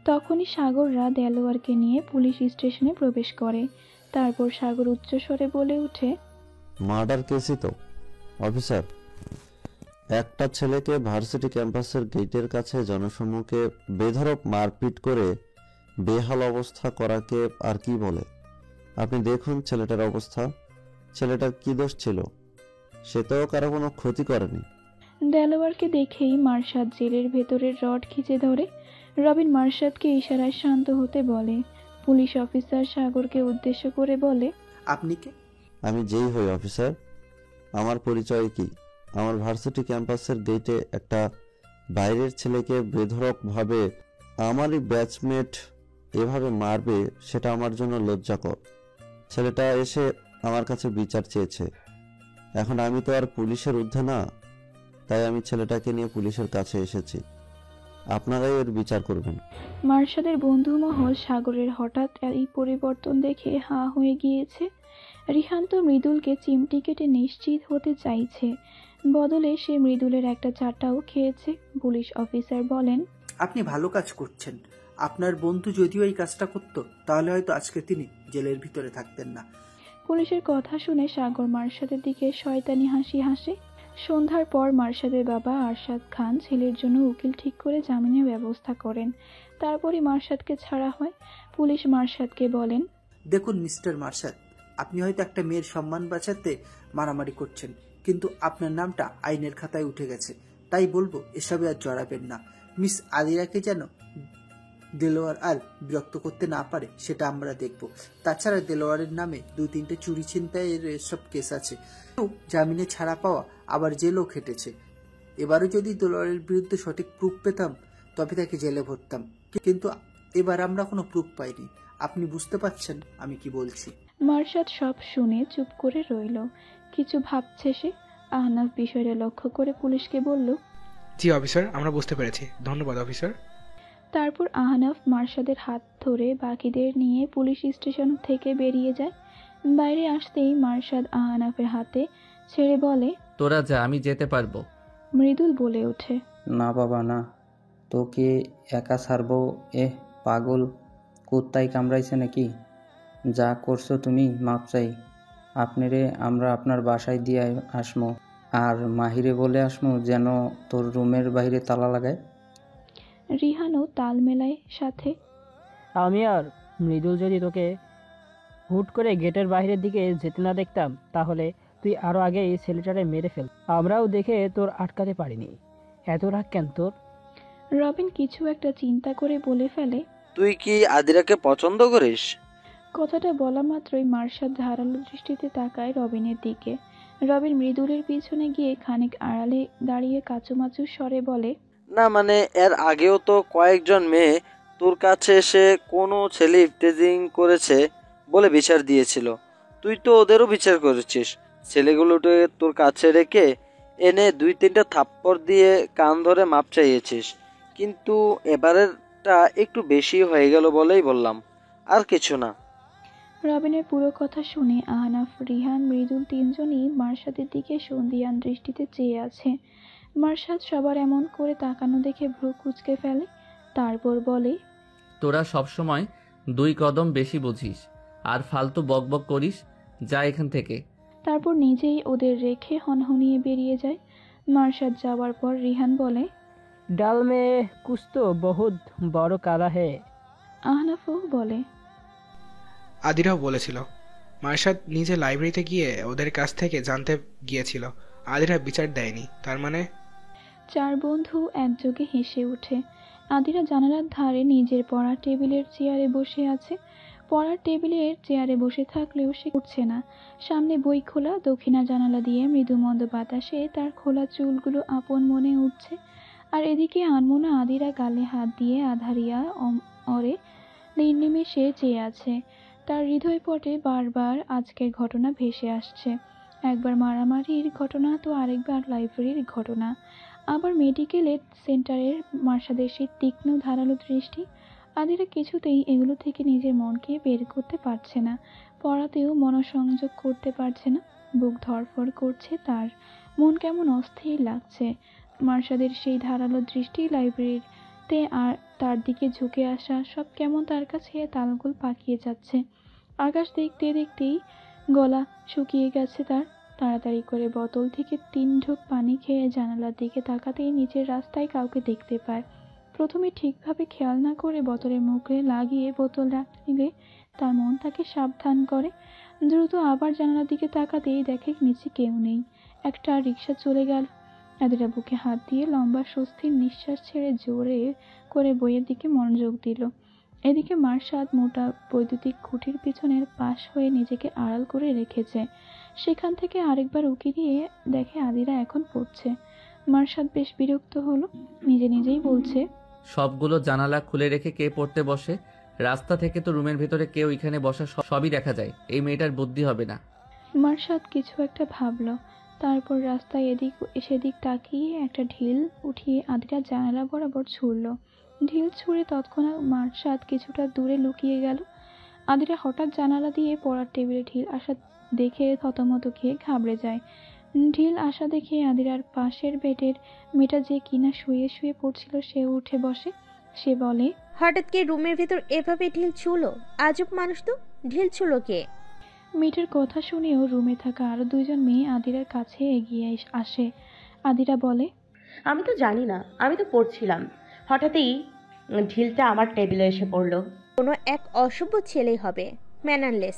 তখনই সাগররা দেলোয়ারকে নিয়ে পুলিশ স্টেশনে প্রবেশ করে। তারপর সাগর উচ্চস্বরে বলে ওঠে,
মার্ডার কেসই তো অফিসার। একটা ছেলেকে ভার্সিটি ক্যাম্পাসের গেটের কাছে জনসমূহকে বেধড়ক মারপিট করে বেহাল অবস্থা করাকে আর কি বলে? আপনি দেখুন ছেলেটার অবস্থা। ছেলেটার কি দোষ ছিল? সে তো কারো কোনো ক্ষতি করেনি।
দেলোয়ারকে দেখেই মারসাদ জেলের ভেতরের রড খিচে ধরে। রবিন মারসাদকে ইশারায় শান্ত হতে বলে। পুলিশ অফিসার সাগরকে উদ্দেশ্য করে বলে,
আপনি কে?
আমি যেই হই অফিসার, আমার পরিচয় কি? আমার ভার্সিটি ক্যাম্পাসের গেটে একটা বাইরের ছেলেকে বেধড়কভাবে আমারই ব্যাচমেট এভাবে মারবে, সেটা আমার জন্য লজ্জাকর। ছেলেটা এসে আমার কাছে বিচার চেয়েছে। এখন আমি তো আর পুলিশের ঊর্ধ্বে না, তাই আমি ছেলেটাকে নিয়ে পুলিশের কাছে এসেছি। আপনারাই এর বিচার করবেন।
মারসাদের বন্ধু মহল সাগরের হঠাৎ এই পরিবর্তন দেখে হাঁ হয়ে গিয়েছে। রিহান তো মৃদুলকে চিমটি কেটে নিশ্চিত হতে চাইছে, বদলে সে মৃদুলের একটা চাটাও খেয়েছে। পুলিশ অফিসার বলেন,
আপনি ভালো কাজ করছেন। আপনার বন্ধু যদিও এই কাজটা করতো, তাহলে হয়তো আজকে তিনি জেলের ভিতরে থাকতেন না।
পুলিশের কথা শুনে সাগর মারসাদের দিকে শয়তানি হাসি হাসে। সন্ধ্যার পর মারসাদের বাবা আরশাদ খান ছেলের জন্য উকিল ঠিক করে জামিনের ব্যবস্থা করেন। তারপরই মারসাদকে ছাড়া হয়। পুলিশ মারসাদকে বলেন,
দেখুন মিস্টার মারসাদ, আপনি হয়তো একটা মেয়ের সম্মান বাঁচাতে মারামারি করছেন, কিন্তু আপনার নামটা আইনের খাতায় উঠে গেছে। তাই বলবো এসবে আর জড়াবেন না। মিস আদিরাকে যেন দেলোয়ার আর বিরক্ত করতে না পারে সেটা আমরা দেখব। তাছাড়া দেলোয়ারের নামে 2-3টে চুরি ছিনতাইয়ের এসব কেস আছে, জামিনে ছাড়া পাওয়া, আবার জেলও খেটেছে। এবারও যদি দেলোয়ারের বিরুদ্ধে সঠিক প্রুফ পেতাম তবে তাকে জেলে ভরতাম, কিন্তু এবার আমরা কোনো প্রুফ পাইনি। আপনি বুঝতে পারছেন আমি কি বলছি?
মার্শাদ সব শুনে চুপ করে রইল। কিছু ভাবছে সে। আহনাফ বিষয়টা লক্ষ্য করে পুলিশকে বলল,
জি অফিসার, আমরা বুঝতে পেরেছি, ধন্যবাদ অফিসার।
তারপর আহনাফ মার্শাদের হাত ধরে বাকিদের নিয়ে পুলিশ স্টেশন থেকে বেরিয়ে যায়। বাইরে আসতেই মার্শাদ আহনাফের হাতে ছেড়ে বলে,
তোরা যা, আমি যেতে পারবো।
মৃদুল বলে ওঠে,
না বাবা না, তোকে একা ছাড়বো? পাগল কুত্তায় কামড়াইছে নাকি? যা করছো তুমি মাপ চাই। আপনারে আমরা আপনার বাসায় দিয়ে আসমো, আর মাহিরে বলে আসমো যেন তোর রুমের বাইরে তালা লাগায়।
রিহানও তাল মেলায় সাথে।
আমি আর মৃদুল যদি তোকে হুট করে গেটের বাইরের দিকে যেতে না দেখতাম, তাহলে তুই আরো আগে এই ছেলেটারে মেরে ফেল। আমরাও দেখে তোর আটকাতে পারিনি। এত রাগ কেন তোর?
রবিন কিছু একটা চিন্তা করে বলে ফেলে,
তুই কি আদিরাকে পছন্দ করিস?
কথাটা বলা মাত্রই মার্শাদ ধারালো দৃষ্টিতে তাকায় রবিনের দিকে। রবিন মৃদুলের পিছনে গিয়ে খানিক আড়ালে দাঁড়িয়ে কাচুমাচু স্বরে বলে,
না মানে এর আগেও তো কয়েকজন মেয়ে তোর কাছে এসে কোনো ছেলে ইফতেজিং করেছে বলে বিচার দিয়েছিল। তুই তো ওদেরও বিচার করেছিস। ছেলেগুলোকে তোর কাছে রেখে এনে 2-3টা থাপ্পড় দিয়ে কান ধরে মাপ চাইয়েছিস, কিন্তু এবারেরটা একটু বেশি হয়ে গেল বলেই বললাম, আর কিছু না।
রবিনের পুরো কথা শুনে আহনাফ, রিহান, মৃদুল তিনজনই মার্শাদের দিকে সন্ধিয়ান দৃষ্টিতে চেয়ে আছে। মার্শাদ সবার এমন করে তাকানো দেখে ভ্রু কুঁচকে ফেলে। তারপর বলে,
তোরা সবসময় 2 কদম বেশি বুঝিস আর ফালতু বকবক করিস, যা এখান থেকে।
তারপর নিজেই ওদের রেখে হনহনিয়ে বেরিয়ে যায়। মার্শাদ যাওয়ার পর রিহান বলে,
ডাল মে কুছ তো বহুত বড় কালা হে।
আহনাফও বলে,
আদিরাও বলেছিল। মার্শাদ নিজে লাইব্রেরিতে গিয়ে ওদের কাছ থেকে জানতে গিয়েছিল, আদিরা বিচার দেয়নি, তার মানে?
4 বন্ধু একযোগে হেসে ওঠে। আদিরা জানালার ধারে নিজের পড়ার টেবিলের চেয়ারে বসে আছে। পড়ার টেবিলের চেয়ারে বসে থাকলেও সে উঠছে না। সামনে বই খোলা, দক্ষিণা জানালা দিয়ে মৃদুমন্দ বাতাসে তার খোলা চুলগুলো আপন মনে উঠছে। আর এদিকে আনমনা আদিরা গালে হাত দিয়ে আধারিয়া অরে নির্নিমেষে চেয়ে আছে। তার হৃদয়পটে বারবার আজকের ঘটনা ভেসে আসছে। একবার মারামারির ঘটনা, তো আরেকবার লাইব্রেরির ঘটনা, আবার মেডিকেলের সেন্টারের মার্শাদের সেই তীক্ষ্ণ ধারালো দৃষ্টি। আদিরা কিছুতেই এগুলো থেকে নিজের মনকে বের করতে পারছে না। পড়াতেও মনোসংযোগ করতে পারছে না। বুক ধড়ফড় করছে, তার মন কেমন অস্থির লাগছে। মার্শাদের সেই ধারালো দৃষ্টি, লাইব্রেরিতে আর তার দিকে ঝুঁকে আসা, সব কেমন তার কাছে তালগোল পাকিয়ে যাচ্ছে। আকাশ দেখতে দেখতেই গলা শুকিয়ে গেছে তার। তাড়াতাড়ি করে বোতল থেকে 3 ঢোক পানি খেয়ে জানালার দিকে তাকাতেই নিচের রাস্তায় কাউকে দেখতে পায়। প্রথমে ঠিকভাবে খেয়াল না করে বোতলের মুখে লাগিয়ে বোতল রাখতে নিলে তার মন তাকে সাবধান করে। দ্রুত আবার জানালার দিকে তাকাতেই দেখে নিচে কেউ নেই। একটা রিক্সা চলে গেল। আদিরা বুকে হাত দিয়ে লম্বা স্বস্তির নিঃশ্বাস ছেড়ে জোরে করে বইয়ের দিকে মনোযোগ দিল। এদিকে মার্শাদ মোটা বৈদ্যুতিক খুঁটির পিছনের পাশ হয়ে নিজেকে আড়াল করে রেখেছে। সেখান থেকে আরেকবার উকি দিয়ে দেখে আদিরা এখন পড়ছে। মার্শাদ বেশ বিরক্ত হলো, নিজে নিজেই বলছে,
সবগুলো জানালা খুলে রেখে কে পড়তে বসে? রাস্তা থেকে তো রুমের ভেতরে কেউ এখানে বসা সবই দেখা যায়। এই মেয়েটার বুদ্ধি হবে না।
মার্শাদ কিছু একটা ভাবলো। তারপর রাস্তায় এদিক সেদিক তাকিয়ে একটা ঢিল উঠিয়ে আদিরা জানালা বরাবর ছুড়ল। ঢিল ছুঁড়ে তৎক্ষণাৎ মার্শাদ কিছুটা দূরে লুকিয়ে গেল। আদিরা হঠাৎ জানালা দিয়ে পড়ার টেবিলে ঢিল আসা দেখে থতমত খেয়ে ঘাবড়ে যায়। ঢিল আসা দেখে আদিরার পাশের বেডের মেয়েটা যে কিনা শুয়ে শুয়ে পড়ছিল সে উঠে বসে। সে বলে,
হঠাৎ কি রুমের ভেতর এভাবে ঢিল ছুঁলো? আজব মানুষ তো, ঢিল ছুঁলো কে?
মেয়েটার কথা শুনেও রুমে থাকা আরো 2 জন মেয়ে আদিরার কাছে এগিয়ে আসে। আদিরা বলে,
আমি তো জানি না, আমি তো পড়ছিলাম, হঠাৎই ঢিলটা আমার টেবিলে এসে পড়লো।
কোনো এক অসভ্য ছেলেই হবে, ম্যানারলেস।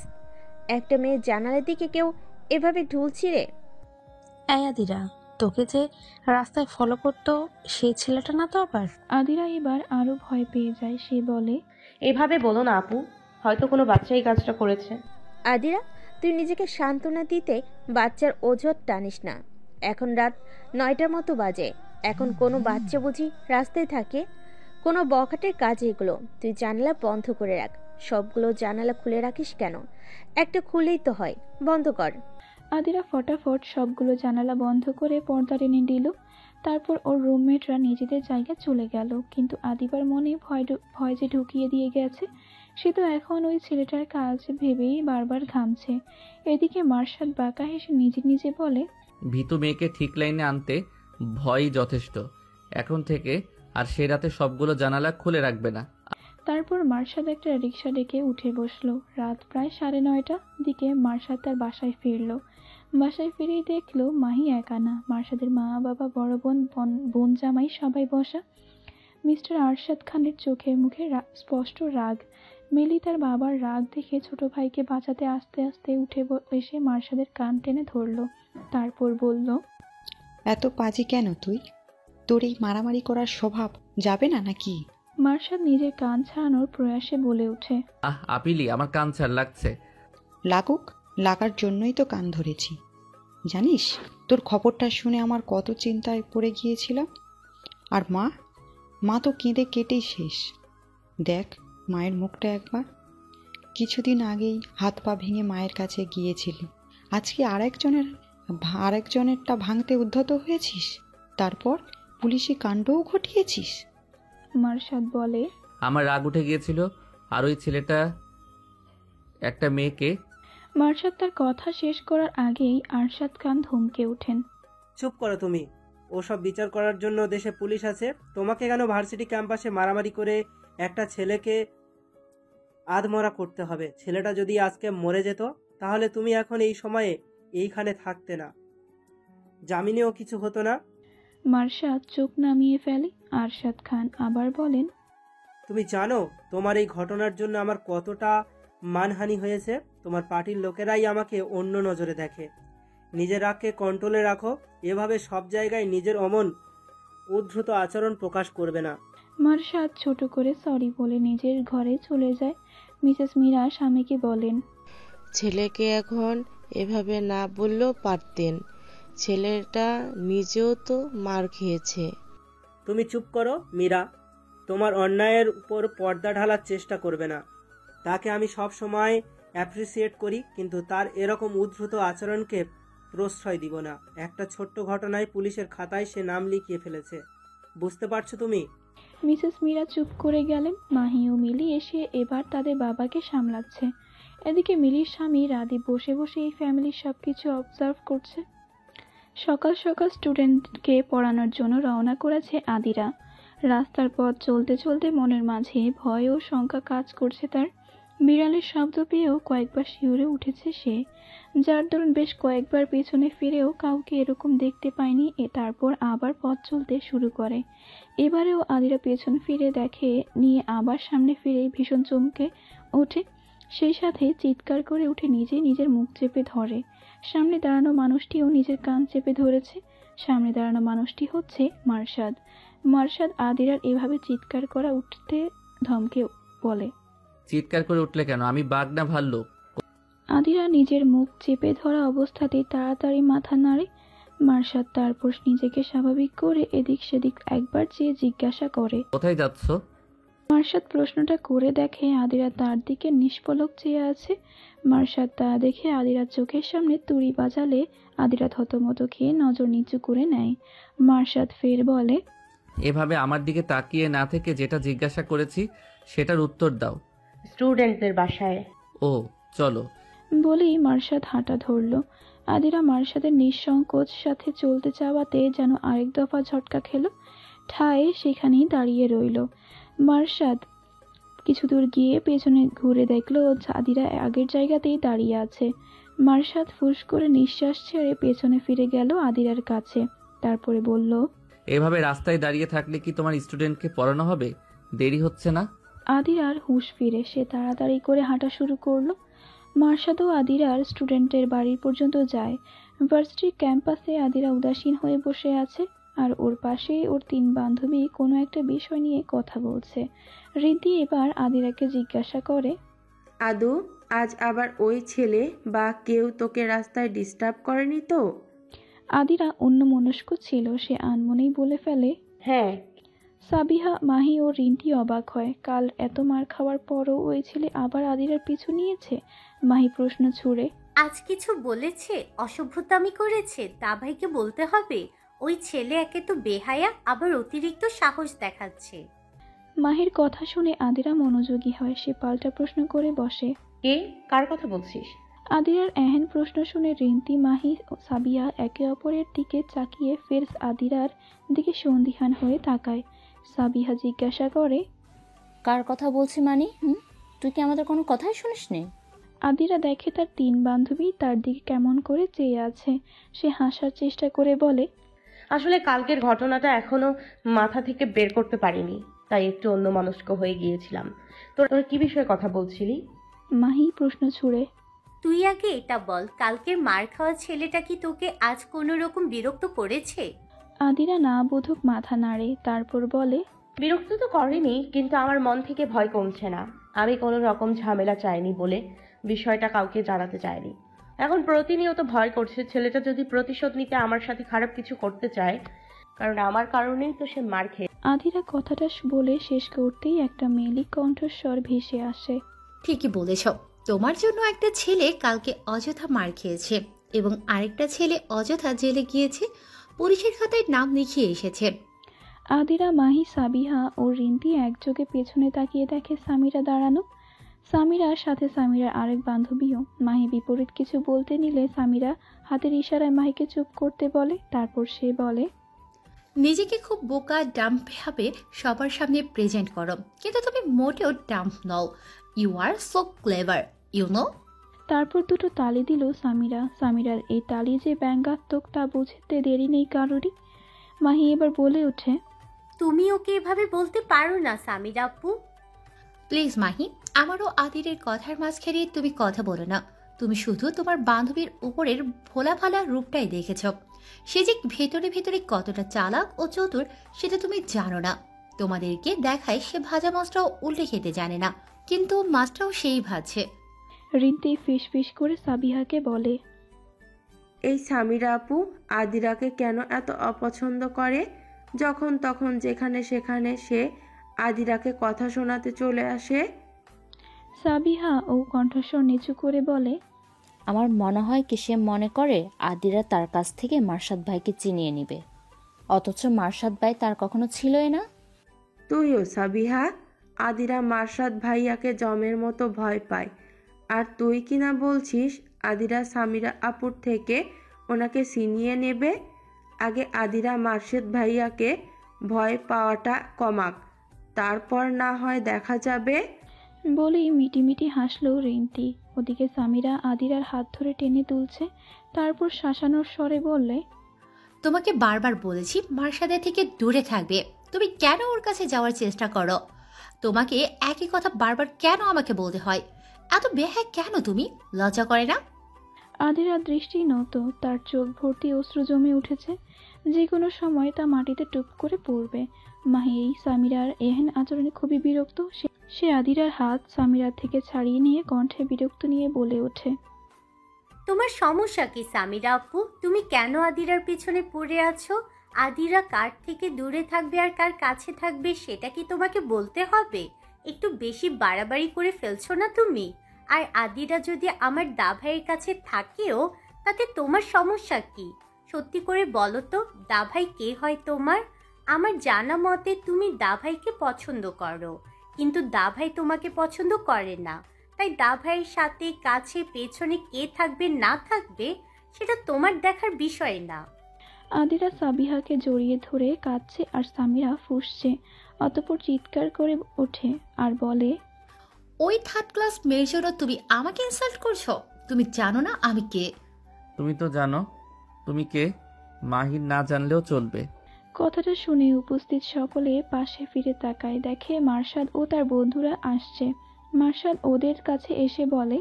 একটা মেয়ের জানালার দিকে কেউ এভাবে ঢুলছি রে?
আদিরা, তোকে যে রাস্তায় ফলো করতো সেই ছেলেটা না তো আবার?
আদিরা এবার আরো ভয় পেয়ে যায়। সে বলে,
এভাবে বলো না আপু, হয়তো কোনো বাচ্চাই কাজটা করেছে।
আদিরা, তুই নিজেকে সান্ত্বনা দিতে বাচ্চার ওজোর টানিস না। এখন রাত 9টার মতো বাজে। এখন কোনো বাচ্চা বুঝি রাস্তায় থাকে? কোনো বখাটের কাজ এগুলো। তুই জানালা বন্ধ করে রাখ। সবগুলো জানালা খুলে রাখিস কেন? একটা খুলেই তো হয়, বন্ধ কর।
আদিরা ফটাফট সবগুলো জানালা বন্ধ করে পর্দা টেনে দিল। তারপর ওর রুমমেটরা নিজেদের জায়গায় চলে গেল। কিন্তু আদিবার মনে ভয় যে ঢুকিয়ে দিয়ে গেছে। সে তো এখন ওই ছেলেটার কাজ ভেবেই বারবার ঘামছে। এদিকে মার্শাদ বাঁকা হেসে নিজে নিজে বলে,
ভীতু মেয়েকে ঠিক লাইনে আনতে ভয়ই যথেষ্ট। এখন থেকে আর সে রাতে সবগুলো জানালা খুলে রাখবে না।
তারপর মার্শাদ একটা রিক্সা ডেকে উঠে বসলো। রাত প্রায় 9:30 দিকে মার্শাদ তার বাসায় ফিরল। বাসায় ফিরেই দেখলো মাহি একা না, মার্শাদের মা বাবা, বড় বোন জামাই সবাই বসা। মিস্টার আরশাদ খানের চোখে মুখে স্পষ্ট রাগ। মিলি তার বাবার রাগ দেখে ছোট ভাইকে বাঁচাতে আস্তে আস্তে উঠে এসে মার্শাদের কান টেনে ধরলো। তারপর বলল,
এত পাজি কেন তুই? তোর এই মারামারি করার স্বভাব যাবে না নাকি?
মার্শাদ নিজের কান ছাড়ানোর প্রয়াসে বলে ওঠে,
আপিলি, আমার কান ছাড় লাগছে।
লাগুক, লাগার জন্যই তো কান ধরেছি। জানিস, তোর খবরটা শুনে আমার কত চিন্তায় পড়ে গিয়েছিলাম। আর মা তো কেঁদে কেটেই শেষ। দেখ মায়ের মুখটা একবার। কিছুদিন আগেই হাত পা ভেঙে মায়ের কাছে গিয়েছিলি, আজকে আরেকজনেরটা ভাঙতে উদ্ধত হয়েছিস। তারপর পুলিশি কাণ্ডও ঘটিয়েছিস।
মার্শাদ বলে,
আমার রাগ উঠে গিয়েছিল আর ওই ছেলেটা একটা মেয়েকে।
মার্শাদ তার কথা শেষ করার আগেই আরশাদ খান ধমকে ওঠেন,
চুপ করো তুমি। ওসব বিচার করার জন্য দেশে পুলিশ আছে। তোমাকে কেন ভার্সিটি ক্যাম্পাসে মারামারি করে একটা ছেলেকে আধমরা করতে হবে? ছেলেটা যদি আজকে মরে যেত তাহলে তুমি এখন এই সময়ে এইখানে থাকতে না, জামিনেও কিছু হতো না।
মার্শাদ চোখ নামিয়ে ফেলে। আরশাদ খান আবার বলেন,
তুমি জানো তোমার এই ঘটনার জন্য আমার কতটা মানহানি হয়েছে? তোমার পার্টির লোকেরাই আমাকে অন্য নজরে দেখে। নিজের রাগকে কন্ট্রোলে রাখো। এভাবে সব জায়গায় নিজের অমন উদ্ধৃত আচরণ প্রকাশ করবে না।
মার্শাদ ছোট করে সরি বলে নিজের ঘরে চলে যায়। মিসেস মীরা স্বামীকে বলেন,
ছেলেকে এখন এভাবে না বললেও পারতেন। ছেলেটা নিজেও তো মার খেয়েছে।
তুমি চুপ করো মীরা। তোমার অন্যায়ের উপর পর্দা ঢালার চেষ্টা করবে না। তাকে আমি সব সময় অ্যাপ্রিসিয়েট করি, কিন্তু তার এরকম উদ্ধৃত আচরণকে প্রশ্রয় দিব না। একটা ছোট্ট ঘটনায় পুলিশের খাতায় সে নাম লিখিয়ে ফেলেছে। বুঝতে পারছো তুমি?
মিসেস মীরা চুপ করে গেলেন। মাহি ও মিলি এসে এবার তাদের বাবাকে সামলাচ্ছে। এদিকে মিলির স্বামী রাদি বসে বসে এই ফ্যামিলির সবকিছু অবজার্ভ করছে। সকাল সকাল স্টুডেন্টকে পড়ানোর জন্য রওনা করেছে আদিরা। রাস্তার পথ চলতে চলতে মনের মাঝে ভয় ও শঙ্কা কাজ করছে তার। বিড়ালের শব্দ পেয়েও কয়েকবার শিউরে উঠেছে সে, যার দরুন বেশ কয়েকবার পেছনে ফিরেও কাউকে এরকম দেখতে পায়নি। তারপর আবার পথ চলতে শুরু করে। এবারেও আদিরা পেছন ফিরে দেখে নিয়ে আবার সামনে ফিরে ভীষণ চমকে ওঠে। সেই সাথে চিৎকার করে উঠে নিজেই নিজের মুখ চেপে ধরে। সামনে দাঁড়ানো মানুষটিও নিজের কান চেপে ধরেছে। সামনে দাঁড়ানো মানুষটি হচ্ছে মার্শাদ। মার্শাদ আদিরার এভাবে চিৎকার করা উঠতে ধমকে বলে,
চিৎকার করে উঠলে কেন? আমি বাঘ না ভাল্লুক?
আদিরা নিজের মুখ চেপে ধরা অবস্থাতেই তাড়াতাড়ি মাথা নাড়ে। মার্শাদ তারপর নিজেকে স্বাভাবিক করে এদিক সেদিক একবার চেয়ে জিজ্ঞাসা করে,
কোথায় যাচ্ছ?
মার্শাদ প্রশ্নটা করে দেখে আদিরা তার দিকে নিষ্পলক চেয়ে আছে। মার্শাদ তা দেখে আদিরার চোখের সামনে তুড়ি বাজালে আদিরা থতমত খেয়ে নজর নিচু করে নেয়। মার্শাদ ফের বলে,
এভাবে আমার দিকে তাকিয়ে না থেকে যেটা জিজ্ঞাসা করেছি সেটার উত্তর দাও।
স্টুডেন্টদের বাসায়।
ও চলো
বলেই মার্শাদ হাঁটা ধরল। আদিরা মার্শাদের নিঃসংকোচ সাথে চলতে চাওয়াতে যেন আরেক দফা ঝটকা খেল। ঠায় সেখানেই দাঁড়িয়ে রইল। মার্শাদ কিছু দূর গিয়ে পেছনে ঘুরে দেখলো আদিরা আগের জায়গাতেই দাঁড়িয়ে আছে। মার্শাদ ফুস করে নিঃশ্বাস ছেড়ে পেছনে ফিরে গেল আদিরার কাছে। তারপরে বলল,
এভাবে রাস্তায় দাঁড়িয়ে থাকলে কি তোমার স্টুডেন্টকে পড়ানো হবে? দেরি হচ্ছে না?
আদিরার হুঁশ ফিরে সে তাড়াতাড়ি করে হাঁটা শুরু করলো। মার্শাদ ও আদিরার স্টুডেন্টের বাড়ি পর্যন্ত যায়। ভার্সিটির ক্যাম্পাসে আদিরা উদাসীন হয়ে বসে আছে, আর ওর পাশে ওর 3 বান্ধবী কোনো একটা বিষয় নিয়ে কথা বলছে। রিদ্ধি এবার আদিরাকে জিজ্ঞাসা করে,
আদু, আজ আবার ওই ছেলে বা কেউ তোকে রাস্তায় ডিস্টার্ব করেনি তো?
আদিরা অন্যমনস্ক ছিল, সে আনমনেই বলে ফেলে,
হ্যাঁ।
সাবিহা, মাহি ও রিন্টি অবাক হয়। কাল এত মার খাওয়ার পরও ওই ছেলে আবার আদিরার পিছু নিয়েছে। মাহি প্রশ্ন ছুড়ে,
আজ কিছু বলেছে? অসভ্যতামি করেছে? তা ভাইকে বলতে হবে। ওই ছেলে একে তো বেহায়া, আবার অতিরিক্ত সাহস দেখাচ্ছে।
মাহির কথা শুনে আদিরা মনোযোগী হয়। সে পাল্টা প্রশ্ন করে বসে,
কে? কার কথা বলছিস?
আদিরার এহেন প্রশ্ন শুনে রিন্তি, মাহি ও সাবিয়া একে অপরের দিকে তাকিয়ে ফের আদিরার দিকে সন্দিহান হয়ে তাকায়। সাবিহা জিজ্ঞাসা করে,
কার কথা বলছি মানে? তুই কি আমাদের কোনো কথাই শুনিস নি?
আদিরা দেখে তার 3 বান্ধবী তার দিকে কেমন করে চেয়ে আছে। সে হাসার চেষ্টা করে বলে,
আসলে কালকের ঘটনাটা এখনো মাথা থেকে বের করতে পারিনি, তাই একটু অন্যমনস্ক হয়ে গিয়েছিলাম। তোর কি বিষয়ে কথা বলছিলি?
মাহি প্রশ্ন ছুড়ে,
তুই আগে এটা বল, কালকের মার খাওয়া ছেলেটা কি তোকে আজ কোনো রকম বিরক্ত করেছে?
আদিরা না বোধক মাথা নাড়ে, তারপর বলে,
বিরক্ত তো করেনি, কিন্তু আমার মন থেকে ভয় কমছে না। আমি কোনো রকম ঝামেলা চাইনি বলে বিষয়টা কাউকে জানাতে চাইনি। এখন প্রতিনিয়ত ভয় করছে ছেলেটা যদি প্রতিশোধ নিতে আমার সাথে খারাপ কিছু করতে চায়, কারণ আমার কারণেই তো সে মার খেয়ে।
আদিরা কথাটা বলে শেষ করতেই একটা মেয়েলি কণ্ঠস্বর ভেসে আসে,
ঠিকই বলেছ, তোমার জন্য একটা ছেলে কালকে অযথা মার খেয়েছে এবং আরেকটা ছেলে অযথা জেলে গিয়েছে, পুলিশের খাতায় নাম লিখিয়ে এসেছে।
আদিরা, মাহি, সাবিহা ও রিন্তি একযোগে পেছনে তাকিয়ে দেখে সামিরা দাঁড়ানো। সামিরার সাথে সামিরার আরেক বান্ধবীও। মাহি বিপরীত কিছু বলতে নিলে সামিরা হাতের ইশারায় মাহিকে চুপ করতে বলে। তারপর সে বলে,
নিজেকে খুব বোকা ডাম্প ভাবে সবার সামনে প্রেজেন্ট করো, কিন্তু তুমি মোটেও ডাম্প নও। You are so clever, you know.
তারপর দুটো তালি দিল সামিরা। সামিরার এই তালি যে ব্যঙ্গাত্মক তা বুঝতে দেরি নেই কারোরই। মাহি এবার বলে ওঠে,
তুমি ওকে এভাবে বলতে পারো না সামিরা আপু।
প্লিজ মাহি, আমারও আদিরের কথার মাঝখানে তুমি কথা বলো না। তুমি শুধু তোমার বান্ধবীর উপরের ভোলা ভালা রূপটাই দেখেছ। সে যে ভেতরে ভেতরে কতটা চালাক ও চতুর সেটা তুমি জানো না। তোমাদেরকে দেখায় সে ভাজা মাছটাও উল্টে খেতে জানে না, কিন্তু মাছটাও সেই ভাজছে।
রিন্তি ফিস ফিস করে সাবিহাকে বলে,
এই সামিরা আপু আদিরাকে কেন এত অপছন্দ করে? যখন তখন যেখানে সেখানে সে আদিরাকে কথা শোনাতে চলে আসে।
সাবিহা ও কণ্ঠস্বর নিচু করে বলে,
আমার মনে হয় কি সে মনে করে আদিরা তার কাছ থেকে মার্শাদ ভাইকে চিনিয়ে নিবে, অথচ মার্শাদ ভাই তার কখনো ছিলই না।
তুইও সাবিহা, আদিরা মার্শাদ ভাইয়াকে জমের মতো ভয় পায়, আর তুই কিনা বলছিস আদিরা সামিরা আপুর থেকে ওনাকে ছিনিয়ে নেবে। আগে আদিরা মার্শাদ ভাইয়াকে ভয় পাওয়াটা কমাক, তারপর না হয় দেখা যাবে।
বলেই মিটিমিটি হাসলো রিন্তি। ওদিকে সামিরা আদিরার হাত ধরে টেনে তুলছে, তারপর শাসানোর স্বরে বললে,
তোমাকে বারবার বলেছি মার্শাদের থেকে দূরে থাকবে, তুমি কেন ওর কাছে যাওয়ার চেষ্টা করো? তোমাকে একই কথা বারবার কেন আমাকে বলতে হয়? এত বেহায় কেন তুমি? লজ্জা করে না?
আদিরার দৃষ্টি নত, তার চোখ ভর্তি অশ্রু জমে উঠেছে। যে কোনো সময় তা মাটিতে টুপ করে পড়বে। মাহি সামিরার এহেন আচরণে খুবই বিরক্ত। সে আদিরার হাত সামিরার থেকে ছাড়িয়ে নিয়ে কণ্ঠে বিরক্ত নিয়ে বলে ওঠে,
তোমার সমস্যা কি সামিরা আপু? তুমি কেন আদিরার পিছনে পড়ে আছো? আদিরা কার থেকে দূরে থাকবে আর কার কাছে থাকবে সেটা কি তোমাকে বলতে হবে? একটু বেশি বাড়াবাড়ি করে ফেলছো না তুমি? আর আদিরা যদি আমার দাভাইয়ের কাছে থাকেও তাতে তোমার সমস্যা কি? সত্যি করে বলো তো, দাভাই কে হয় তোমার? আমার জানা মতে তুমি দাভাইকে পছন্দ করো, কিন্তু দাভাই তোমাকে পছন্দ করে না। তাই দাভাইয়ের সাথে কাছে পেছনে কে থাকবে না থাকবে সেটা তোমার দেখার বিষয় না।
আদিরা সাবিহাকে জড়িয়ে ধরে কাঁদছে আর সামিরা ফুঁসছে। অতঃপর চিৎকার করে ওঠে আর বলে,
ওই থার্ড ক্লাস মেয়ের জন্য তুমি আমাকে ইনসাল্ট করছো? তুমি জানো না আমি কে?
তুমি তো জানো তুমি কে, মাহির না জানলেও চলবে।
কথাটা শুনে উপস্থিত সকলে পাশে ফিরে তাকায়, দেখে মার্শাদ ও তার বন্ধুরা আসছে। মার্শাদ ওদের কাছে এসে বলে,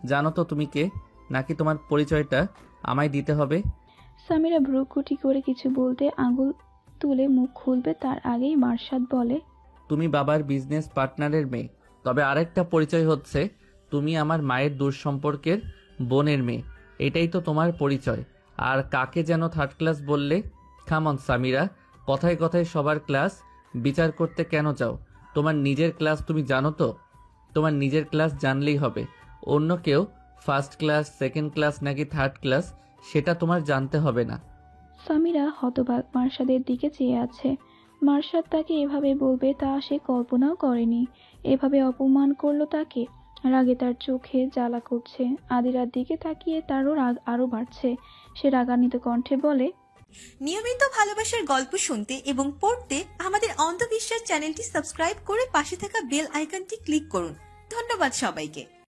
জানো তো তুমি কে, নাকি তোমার পরিচয়টা আমায় দিতে হবে?
সামিরা ভ্রুকুটি করে কিছু বলতে আঙুল তুলে মুখ খুলবে তার আগেই মার্শাদ বলে,
তুমি বাবার বিজনেস পার্টনারের মেয়ে। তবে আরেকটা পরিচয় হচ্ছে তুমি আমার মায়ের দূর সম্পর্কের বোনের মেয়ে। এটাই তো তোমার পরিচয়। আর কাকে যেন থার্ড ক্লাস বললে? কামন সামিরা, কথায় কথায় সবার ক্লাস বিচার করতে কেন যাও? তোমার নিজের ক্লাস তুমি জানো তো? তোমার নিজের ক্লাস জানলেই হবে। অন্য কেউ ফার্স্ট ক্লাস, সেকেন্ড ক্লাস নাকি থার্ড ক্লাস সেটা তোমার জানতে হবে না।
সামিরা হতবাক মার্শাদের দিকে চেয়ে আছে। মার্শাদ তাকে এভাবে বলবে তা সে কল্পনাও করেনি। এভাবে অপমান করলো তাকে। রাগে তার চোখে জ্বালা করছে। আদিরার দিকে তাকিয়ে তারও রাগ আরো বাড়ছে। সে রাগান্বিত কণ্ঠে বলে,
নিয়মিত ভালোবাসার গল্প শুনতে এবং পড়তে আমাদের অন্ধবিশ্বাস চ্যানেলটি সাবস্ক্রাইব করে পাশে থাকা বেল আইকনটি ক্লিক করুন। ধন্যবাদ সবাইকে।